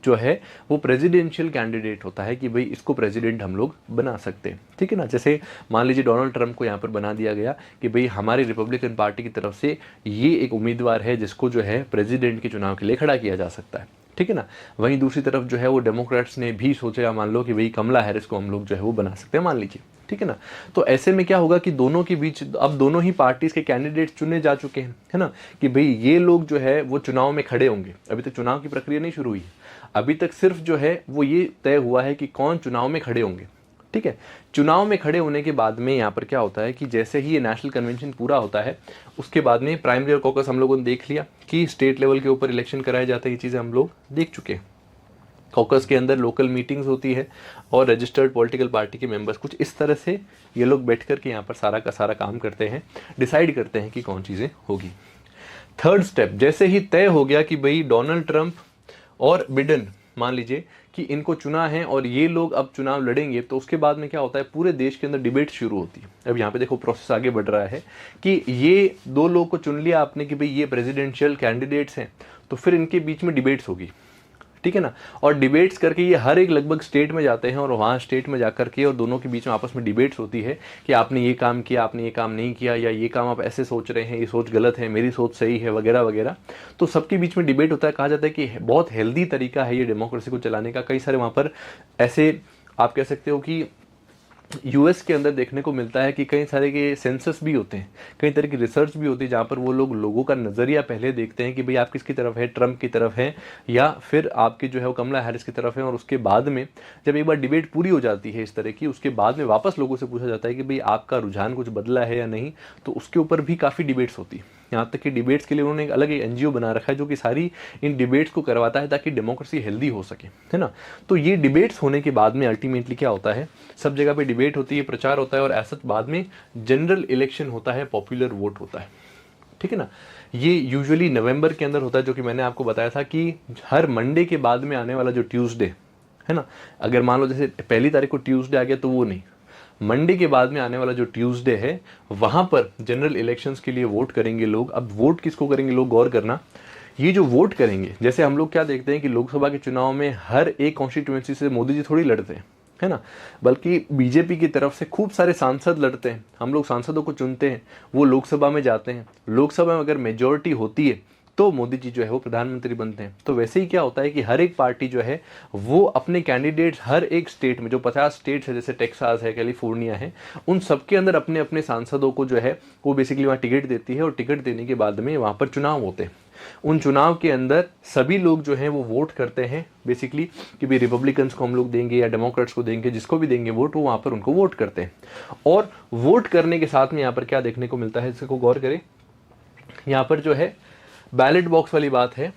जो है वो प्रेसिडेंशियल कैंडिडेट होता है कि भाई इसको प्रेसिडेंट हम लोग बना सकते हैं, ठीक है ना। जैसे मान लीजिए डोनाल्ड ट्रंप को यहाँ पर बना दिया गया कि भाई हमारी रिपब्लिकन पार्टी की तरफ से ये एक उम्मीदवार है जिसको जो है प्रेसिडेंट के चुनाव के लिए खड़ा किया जा सकता है, ठीक है ना। वहीं दूसरी तरफ जो है वो डेमोक्रेट्स ने भी सोचा, मान लो कि भाई कमला हैरिस को हम लोग जो है वो बना सकते हैं, मान लीजिए, ठीक है ना। तो ऐसे में क्या होगा कि दोनों के बीच अब दोनों ही पार्टीज के कैंडिडेट चुने जा चुके हैं, है ना, कि भाई ये लोग जो है वो चुनाव में खड़े होंगे। अभी तक चुनाव की प्रक्रिया नहीं शुरू हुई है, अभी तक सिर्फ जो है वो ये तय हुआ है कि कौन चुनाव में खड़े होंगे, ठीक है। चुनाव में खड़े होने के बाद में यहाँ पर क्या होता है कि जैसे ही ये नेशनल कन्वेंशन पूरा होता है, उसके बाद में प्राइमरी और कॉकस हम लोगों ने देख लिया कि स्टेट लेवल के ऊपर इलेक्शन कराए जाते हैं, ये चीज़ें हम लोग देख चुके हैं। कॉकस के अंदर लोकल मीटिंग्स होती है, और रजिस्टर्ड पॉलिटिकल पार्टी के मेंबर्स कुछ इस तरह से ये लोग बैठ कर के यहाँ पर सारा का सारा काम करते हैं, डिसाइड करते हैं कि कौन चीज़ें होगी। थर्ड स्टेप, जैसे ही तय हो गया कि भाई डोनाल्ड ट्रंप और बिडेन मान लीजिए कि इनको चुना है और ये लोग अब चुनाव लड़ेंगे, तो उसके बाद में क्या होता है, पूरे देश के अंदर डिबेट शुरू होती है। अब यहाँ पे देखो प्रोसेस आगे बढ़ रहा है कि ये दो लोग को चुन लिया आपने कि भाई ये प्रेसिडेंशियल कैंडिडेट्स हैं, तो फिर इनके बीच में डिबेट्स होगी, ठीक है ना। और डिबेट्स करके ये हर एक लगभग स्टेट में जाते हैं, और वहाँ स्टेट में जाकर के और दोनों के बीच में आपस में डिबेट्स होती है कि आपने ये काम किया, आपने ये काम नहीं किया, या ये काम आप ऐसे सोच रहे हैं, ये सोच गलत है, मेरी सोच सही है, वगैरह वगैरह। तो सबके बीच में डिबेट होता है। कहा जाता है कि बहुत हेल्दी तरीका है ये डेमोक्रेसी को चलाने का। कई सारे वहाँ पर ऐसे आप कह सकते हो कि यूएस के अंदर देखने को मिलता है कि कई सारे के सेंसस भी होते हैं, कई तरह की रिसर्च भी होती है, जहाँ पर वो लोग लोगों का नज़रिया पहले देखते हैं कि भाई आप किसकी तरफ है, ट्रंप की तरफ है या फिर आपकी जो है वो कमला हैरिस की तरफ है। और उसके बाद में जब एक बार डिबेट पूरी हो जाती है इस तरह की, उसके बाद में वापस लोगों से पूछा जाता है कि भाई आपका रुझान कुछ बदला है या नहीं। तो उसके ऊपर भी काफ़ी डिबेट्स होती है। यहाँ तक कि डिबेट्स के लिए उन्होंने एक अलग एनजीओ बना रखा है जो कि सारी इन डिबेट्स को करवाता है ताकि डेमोक्रेसी हेल्दी हो सके, है ना। तो ये डिबेट्स होने के बाद में अल्टीमेटली क्या होता है, सब जगह पे डिबेट होती है, प्रचार होता है, और ऐसा बाद में जनरल इलेक्शन होता है, पॉपुलर वोट होता है, ठीक है ना। ये यूजुअली नवंबर के अंदर होता है, जो कि मैंने आपको बताया था कि हर मंडे के बाद में आने वाला जो ट्यूसडे है ना, अगर मान लो जैसे पहली तारीख को ट्यूसडे आ गया तो वो नहीं, मंडे के बाद में आने वाला जो ट्यूसडे है वहां पर जनरल इलेक्शंस के लिए वोट करेंगे लोग। अब वोट किसको करेंगे लोग, गौर करना, ये जो वोट करेंगे, जैसे हम लोग क्या देखते हैं कि लोकसभा के चुनाव में हर एक कॉन्स्टिट्यूएंसी से मोदी जी थोड़ी लड़ते हैं, है ना, बल्कि बीजेपी की तरफ से खूब सारे सांसद लड़ते हैं। हम लोग सांसदों को चुनते हैं, वो लोकसभा में जाते हैं, लोकसभा में अगर मेजोरिटी होती है तो मोदी जी जो है वो प्रधानमंत्री बनते हैं। तो वैसे ही क्या होता है कि हर एक पार्टी जो है वो अपने कैंडिडेट्स हर एक स्टेट में, जो 50 स्टेट्स है, जैसे टेक्सास है, कैलिफोर्निया है, उन सबके अंदर अपने अपने सांसदों को जो है वो बेसिकली वहाँ टिकट देती है, और टिकट देने के बाद में वहाँ पर चुनाव होते हैं। उन चुनाव के अंदर सभी लोग जो हैं वो वोट करते हैं बेसिकली कि भाई रिपब्लिकन्स को हम लोग देंगे या डेमोक्रेट्स को देंगे, जिसको भी देंगे वोट, वो वहाँ पर उनको वोट करते हैं। और वोट करने के साथ में यहाँ पर क्या देखने को मिलता है, इसको गौर करें, यहाँ पर जो है बैलेट बॉक्स वाली बात है,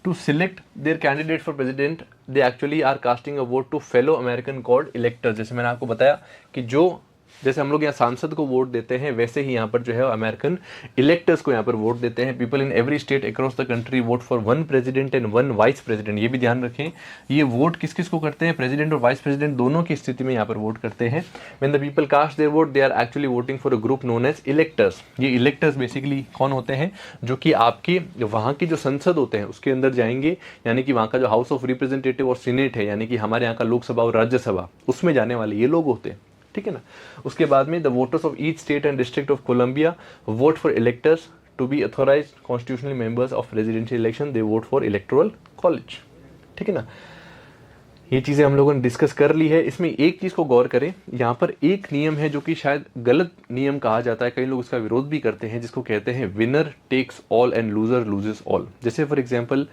to select their candidate for president they actually are casting a vote to fellow American called electors. जैसे मैंने आपको बताया कि जो जैसे हम लोग यहाँ सांसद को वोट देते हैं, वैसे ही यहाँ पर जो है अमेरिकन इलेक्टर्स को यहाँ पर वोट देते हैं। People in every state across the country vote for one president and one vice president. ये भी ध्यान रखें, ये वोट किस किस को करते हैं, प्रेसिडेंट और वाइस प्रेसिडेंट दोनों की स्थिति में यहाँ पर वोट करते हैं। When the people cast their vote they are actually voting for a group known as electors. ये इलेक्टर्स बेसिकली कौन होते हैं, जो कि आपके वहाँ की जो संसद होते हैं उसके अंदर जाएंगे, यानी कि वहाँ का जो हाउस ऑफ रिप्रेजेंटेटिव और सीनेट है, यानी कि हमारे यहाँ का लोकसभा और राज्यसभा, उसमें जाने वाले ये लोग होते हैं, ठीक है ना। उसके बाद में the voters of each state and district of Columbia vote for electors to be authorized constitutionally members of presidential election, they vote for electoral college, ठीक है ना। ये चीज़ें हम लोगों ने डिस्कस कर ली है। इसमें एक चीज़ को गौर करें, यहाँ पर एक नियम है जो कि शायद गलत नियम कहा जाता है, कई लोग इसका विरोध भी करते हैं, जिसको कहते हैं winner takes all and loser loses all. जैसे फॉर एग्जांपल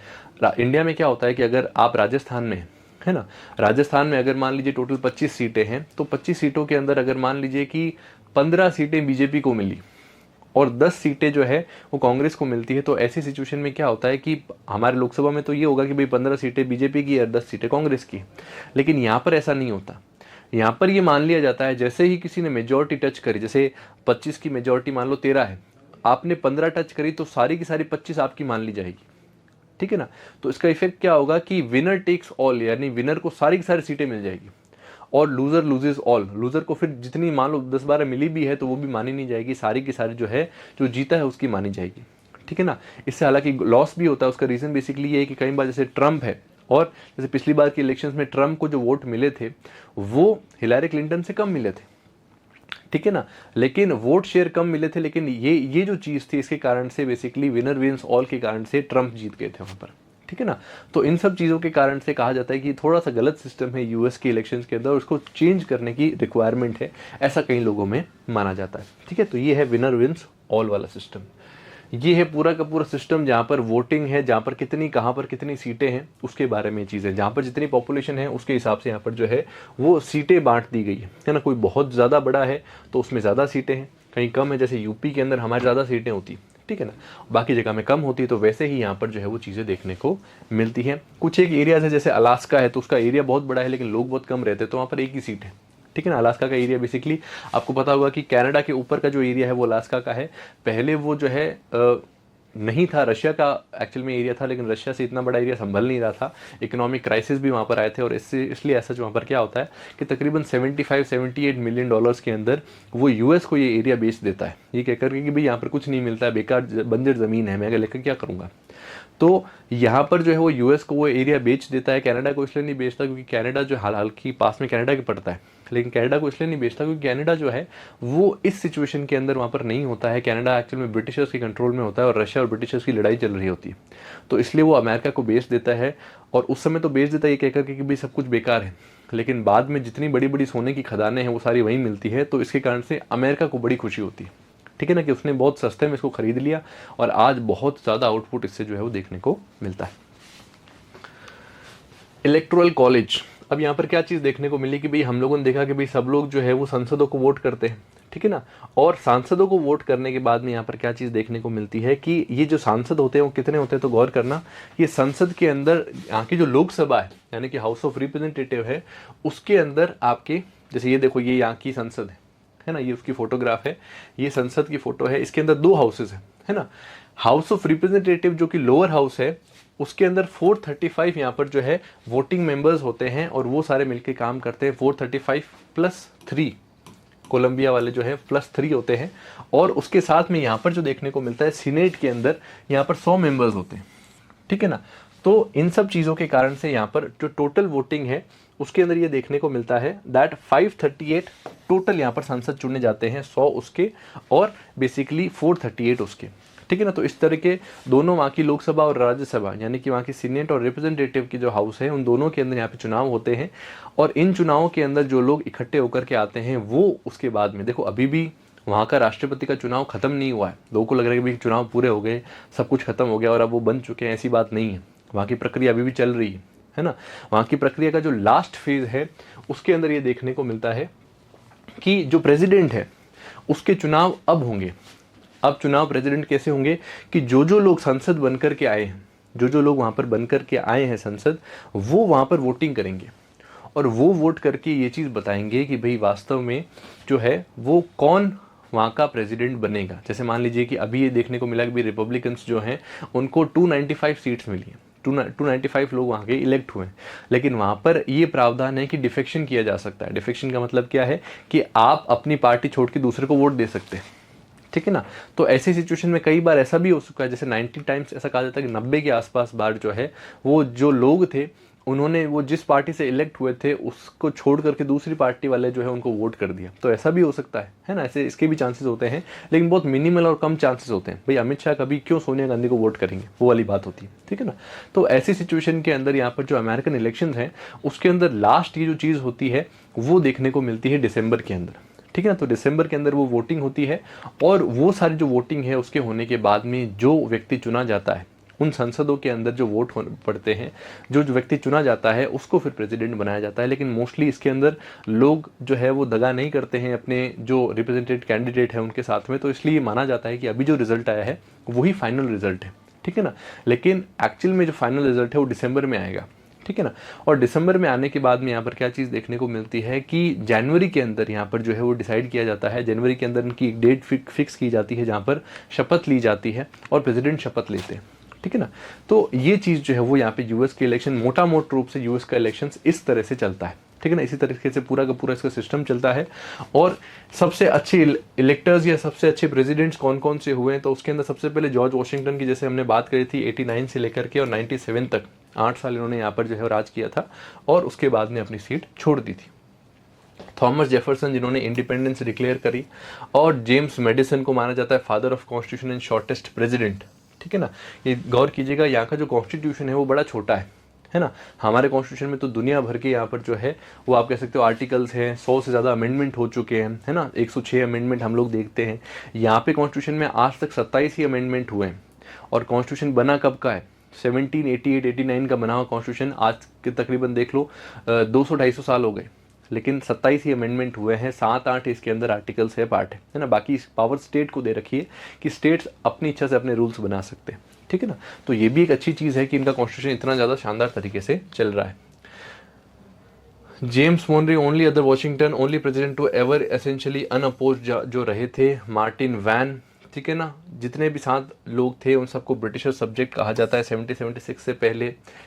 इंडिया में क्या होता है कि अगर आप राजस्थान में है ना, राजस्थान में अगर मान लीजिए टोटल 25 सीटें हैं, तो 25 सीटों के अंदर अगर मान लीजिए कि 15 सीटें बीजेपी को मिली और 10 सीटें जो है वो कांग्रेस को मिलती है, तो ऐसी सिचुएशन में क्या होता है कि हमारे लोकसभा में तो ये होगा कि भाई 15 सीटें बीजेपी की और 10 सीटें कांग्रेस की। लेकिन यहाँ पर ऐसा नहीं होता। यहाँ पर ये मान लिया जाता है जैसे ही किसी ने मेजोरिटी टच करी, जैसे 25 की मेजोरिटी मान लो 13 है, आपने 15 टच करी तो सारी की सारी 25 आपकी मान ली जाएगी, ठीक है ना। तो इसका इफेक्ट क्या होगा कि विनर टेक्स ऑल, यानी विनर को सारी की सारी सीटें मिल जाएगी और लूजर लूजेस ऑल, लूजर को फिर जितनी मान लो 10-12 मिली भी है तो वो भी मानी नहीं जाएगी, सारी की सारी जो है जो जीता है उसकी मानी जाएगी, ठीक है ना। इससे हालांकि लॉस भी होता है। उसका रीज़न बेसिकली ये है कि कई बार जैसे ट्रम्प है, और जैसे पिछली बार के इलेक्शंस में ट्रम्प को जो वोट मिले थे वो हिलारी क्लिंटन से कम मिले थे, ठीक है ना, लेकिन वोट शेयर कम मिले थे, लेकिन ये जो चीज़ थी इसके कारण से बेसिकली विनर विंस ऑल के कारण से ट्रम्प जीत गए थे वहाँ पर, ठीक है ना। तो इन सब चीज़ों के कारण से कहा जाता है कि थोड़ा सा गलत सिस्टम है यूएस के इलेक्शंस के अंदर, उसको चेंज करने की रिक्वायरमेंट है, ऐसा कई लोगों में माना जाता है, ठीक है। तो ये है विनर विंस ऑल वाला सिस्टम। ये है पूरा का पूरा सिस्टम जहाँ पर वोटिंग है, जहाँ पर कितनी कहाँ पर कितनी सीटें हैं उसके बारे में चीज़ें, जहाँ पर जितनी पॉपुलेशन है उसके हिसाब से यहाँ पर जो है वो सीटें बांट दी गई है ना। कोई बहुत ज़्यादा बड़ा है तो उसमें ज़्यादा सीटें हैं, कहीं कम है, जैसे यूपी के अंदर हमारी ज़्यादा सीटें होती, ठीक है ना, बाकी जगह में कम होती है। तो वैसे ही यहाँ पर जो है वो चीज़ें देखने को मिलती हैं। कुछ एक एरियाज है, जैसे अलास्का है तो उसका एरिया बहुत बड़ा है लेकिन लोग बहुत कम रहते हैं, तो वहाँ पर एक ही सीट है, ठीक है ना। अलास्का का एरिया बेसिकली आपको पता होगा कि कनाडा के ऊपर का जो एरिया है वो अलास्का का है। पहले वो जो है नहीं था, रशिया का एक्चुअल में एरिया था, लेकिन रशिया से इतना बड़ा एरिया संभल नहीं रहा था, इकोनॉमिक क्राइसिस भी वहाँ पर आए थे, और इसलिए ऐसा जो वहाँ पर क्या होता है कि तकरीबन 75-78 मिलियन डॉलर्स के अंदर वो यूएस को ये एरिया बेच देता है, ये कहकर कि भाई यहाँ पर कुछ नहीं मिलता है, बेकार बंजर ज़मीन है, मैं लेकर क्या करूँगा। तो यहाँ पर जो है वो यूएस को वो एरिया बेच देता है। कनाडा को इसलिए नहीं बेचता क्योंकि कनाडा जो हाल की पास में कनाडा के पड़ता है, लेकिन कनाडा को इसलिए नहीं बेचता क्योंकि कनाडा जो है वो इस सिचुएशन के अंदर वहाँ पर नहीं होता है। कनाडा एक्चुअल में ब्रिटिशर्स के कंट्रोल में होता है और रशिया और ब्रिटिशर्स की लड़ाई चल रही होती है, तो इसलिए वो अमेरिका को बेच देता है। और उस समय तो बेच देता है ये कहकर कि भाई सब कुछ बेकार है, लेकिन बाद में जितनी बड़ी बड़ी सोने की खदानें हैं वो सारी वहीं मिलती है, तो इसके कारण से अमेरिका को बड़ी खुशी होती है, ठीक है ना, कि उसने बहुत सस्ते में इसको खरीद लिया और आज बहुत ज़्यादा आउटपुट इससे जो है वो देखने को मिलता है। इलेक्टोरल कॉलेज, अब यहाँ पर क्या चीज़ देखने को मिली कि भाई हम लोगों ने देखा कि भाई सब लोग जो है वो सांसदों को वोट करते हैं, ठीक है ना, और सांसदों को वोट करने के बाद में यहाँ पर क्या चीज़ देखने को मिलती है कि ये जो सांसद होते हैं वो कितने होते हैं, तो गौर करना, ये संसद के अंदर यहाँ की जो लोकसभा है यानी कि हाउस ऑफ रिप्रेजेंटेटिव है, उसके अंदर आपके जैसे ये देखो, ये यहाँ की संसद है ना, ये उसकी फोटोग्राफ है, ये संसद की फोटो है, इसके अंदर 2 हाउसेज है ना। हाउस ऑफ रिप्रेजेंटेटिव जो कि लोअर हाउस है उसके अंदर 435 यहाँ पर जो है वोटिंग मेंबर्स होते हैं और वो सारे मिलके काम करते हैं। 435 प्लस 3 कोलंबिया वाले जो है प्लस 3 होते हैं, और उसके साथ में यहाँ पर जो देखने को मिलता है सीनेट के अंदर यहाँ पर 100 मेंबर्स होते हैं, ठीक है ना। तो इन सब चीज़ों के कारण से यहाँ पर जो टोटल वोटिंग है उसके अंदर ये देखने को मिलता है दैट 538 टोटल यहाँ पर सांसद चुने जाते हैं, 100 उसके और बेसिकली 438 उसके, ठीक है ना। तो इस तरह के दोनों वहाँ की लोकसभा और राज्यसभा यानी कि वहाँ की सीनेट और रिप्रेजेंटेटिव की जो हाउस है उन दोनों के अंदर यहाँ पे चुनाव होते हैं, और इन चुनावों के अंदर जो लोग इकट्ठे होकर के आते हैं वो उसके बाद में देखो, अभी भी वहाँ का राष्ट्रपति का चुनाव खत्म नहीं हुआ है। लोगों को लग रहा है कि भाई चुनाव पूरे हो गए, सब कुछ खत्म हो गया और अब वो बन चुके हैं, ऐसी बात नहीं है। वहाँ की प्रक्रिया अभी भी चल रही है ना। वहाँ की प्रक्रिया का जो लास्ट फेज है उसके अंदर ये देखने को मिलता है कि जो प्रेसिडेंट है उसके चुनाव अब होंगे। अब चुनाव प्रेसिडेंट कैसे होंगे कि जो लोग संसद बनकर के आए हैं, जो लोग वहाँ पर बनकर के आए हैं संसद, वो वहाँ पर वोटिंग करेंगे और वो वोट करके ये चीज़ बताएंगे कि भाई वास्तव में जो है वो कौन वहाँ का प्रेसिडेंट बनेगा। जैसे मान लीजिए कि अभी ये देखने को मिला कि भाई रिपब्लिकन्स जो हैं उनको 295 सीट्स मिली हैं, 295 लोग वहाँ के इलेक्ट हुए हैं, लेकिन वहाँ पर ये प्रावधान है कि डिफेक्शन किया जा सकता है। डिफेक्शन का मतलब क्या है कि आप अपनी पार्टी छोड़ के दूसरे को वोट दे सकते हैं, ठीक है ना। तो ऐसी सिचुएशन में कई बार ऐसा भी हो चुका है, जैसे 90 टाइम्स ऐसा कहा जाता है कि 90 के आसपास बार जो है वो जो लोग थे उन्होंने वो जिस पार्टी से इलेक्ट हुए थे उसको छोड़ करके दूसरी पार्टी वाले जो है उनको वोट कर दिया। तो ऐसा भी हो सकता है ना, ऐसे इसके भी चांसेस होते हैं, लेकिन बहुत मिनिमल और कम चांसेस होते हैं। भाई अमित शाह कभी क्यों सोनिया गांधी को वोट करेंगे, वो वाली बात होती है, ठीक है ना। तो ऐसी सिचुएशन के अंदर यहाँ पर जो अमेरिकन इलेक्शन हैं उसके अंदर लास्ट ये जो चीज़ होती है वो देखने को मिलती है दिसंबर के अंदर, ठीक है ना। तो दिसंबर के अंदर वो वोटिंग होती है और वो सारी जो वोटिंग है उसके होने के बाद में जो व्यक्ति चुना जाता है उन संसदों के अंदर जो वोट पड़ते हैं, जो व्यक्ति चुना जाता है उसको फिर प्रेसिडेंट बनाया जाता है। लेकिन मोस्टली इसके अंदर लोग जो है वो दगा नहीं करते हैं अपने जो रिप्रेजेंटेड कैंडिडेट है उनके साथ में, तो इसलिए माना जाता है कि अभी जो रिजल्ट आया है वही फाइनल रिजल्ट है, ठीक है ना। लेकिन एक्चुअल में जो फाइनल रिजल्ट है वो दिसंबर में आएगा, ठीक है ना। और दिसंबर में आने के बाद में यहाँ पर क्या चीज़ देखने को मिलती है कि जनवरी के अंदर यहाँ पर जो है वो डिसाइड किया जाता है, जनवरी के अंदर इनकी एक डेट फिक्स की जाती है जहाँ पर शपथ ली जाती है और प्रेसिडेंट शपथ लेते हैं, ठीक है ना। तो ये चीज़ जो है वो यहाँ पे यूएस के इलेक्शन, मोटा मोट रूप से यूएस का इलेक्शन इस तरह से चलता है, ठीक है ना। इसी तरीके से पूरा का पूरा इसका सिस्टम चलता है। और सबसे अच्छे इलेक्टर्स या सबसे अच्छे प्रेसिडेंट्स कौन कौन से हुए हैं, तो उसके अंदर सबसे पहले जॉर्ज वॉशिंगटन की जैसे हमने बात करी थी 89 से लेकर के और 97 तक 8 साल इन्होंने यहाँ पर जो है राज किया था और उसके बाद में अपनी सीट छोड़ दी थी। थॉमस जेफरसन जिन्होंने इंडिपेंडेंस डिक्लेयर करी, और जेम्स मेडिसन को माना जाता है father of constitution and shortest president, ठीक है ना। ये गौर कीजिएगा यहाँ का जो कॉन्स्टिट्यूशन है वो बड़ा छोटा है ना। हमारे कॉन्स्टिट्यूशन में तो दुनिया भर के यहाँ पर जो है वो आप कह सकते हो आर्टिकल्स हैं, 100 से ज़्यादा अमेंडमेंट हो चुके हैं, है ना। 106 अमेंडमेंट हम लोग देखते हैं। यहाँ पे कॉन्स्टिट्यूशन में आज तक 27 ही अमेंडमेंट हुए हैं। और कॉन्स्टिट्यूशन बना कब का है, 1788-89 का बना हुआ कॉन्स्टिट्यूशन आज के तकरीबन देख लो 200-250 साल हो गए, लेकिन 27 ही अमेंडमेंट हुए हैं, 7-8 इसके अंदर आर्टिकल्स है, पार्ट है ना। बाकी पावर स्टेट को दे रखी है कि स्टेट्स अपनी इच्छा से अपने रूल्स बना सकते हैं, ठीक है ना। तो ये भी एक अच्छी चीज़ है कि इनका कॉन्स्टिट्यूशन इतना ज़्यादा शानदार तरीके से चल रहा है। James Monroe only other Washington only president to ever essentially unopposed जो रहे थे। मार्टिन वैन, ठीक है ना। जितने भी 7 लोग थे उन सबको ब्रिटिशर सब्जेक्ट कहा जाता है 1776 से पहले।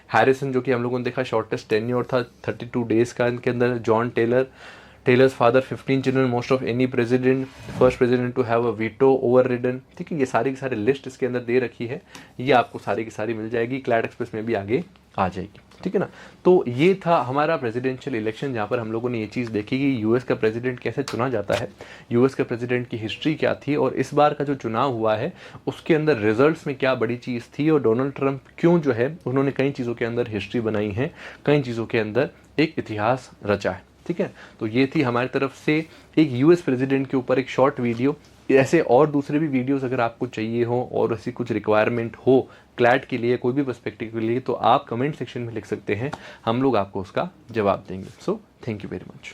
हैरिसन जो कि हम लोगों ने देखा शॉर्टेस्ट टेन्योर था 32 डेज का इनके अंदर। John Tyler's father 15 children most of any president, first president to have a veto overridden, ठीक है। ये सारी की सारी लिस्ट इसके अंदर दे रखी है, ये आपको सारी की सारी मिल जाएगी, क्लैड एक्सप्रेस में भी आगे आ जाएगी, ठीक है ना। तो ये था हमारा प्रेसिडेंशियल इलेक्शन जहाँ पर हम लोगों ने ये चीज़ देखी कि यूएस का प्रेसिडेंट कैसे चुना जाता है, यूएस का प्रेसिडेंट की हिस्ट्री क्या थी, और इस बार का जो चुनाव हुआ है उसके अंदर रिजल्ट्स में क्या बड़ी चीज़ थी, और डोनाल्ड ट्रंप क्यों जो है उन्होंने कई चीज़ों के अंदर हिस्ट्री बनाई है, कई चीज़ों के अंदर एक इतिहास रचा है, ठीक है। तो ये थी हमारी तरफ से एक यूएस प्रेसिडेंट के ऊपर एक शॉर्ट वीडियो। ऐसे और दूसरे भी वीडियोस अगर आपको चाहिए हो और ऐसी कुछ रिक्वायरमेंट हो क्लैट के लिए, कोई भी पर्सपेक्टिव के लिए, तो आप कमेंट सेक्शन में लिख सकते हैं, हम लोग आपको उसका जवाब देंगे। So thank you very much.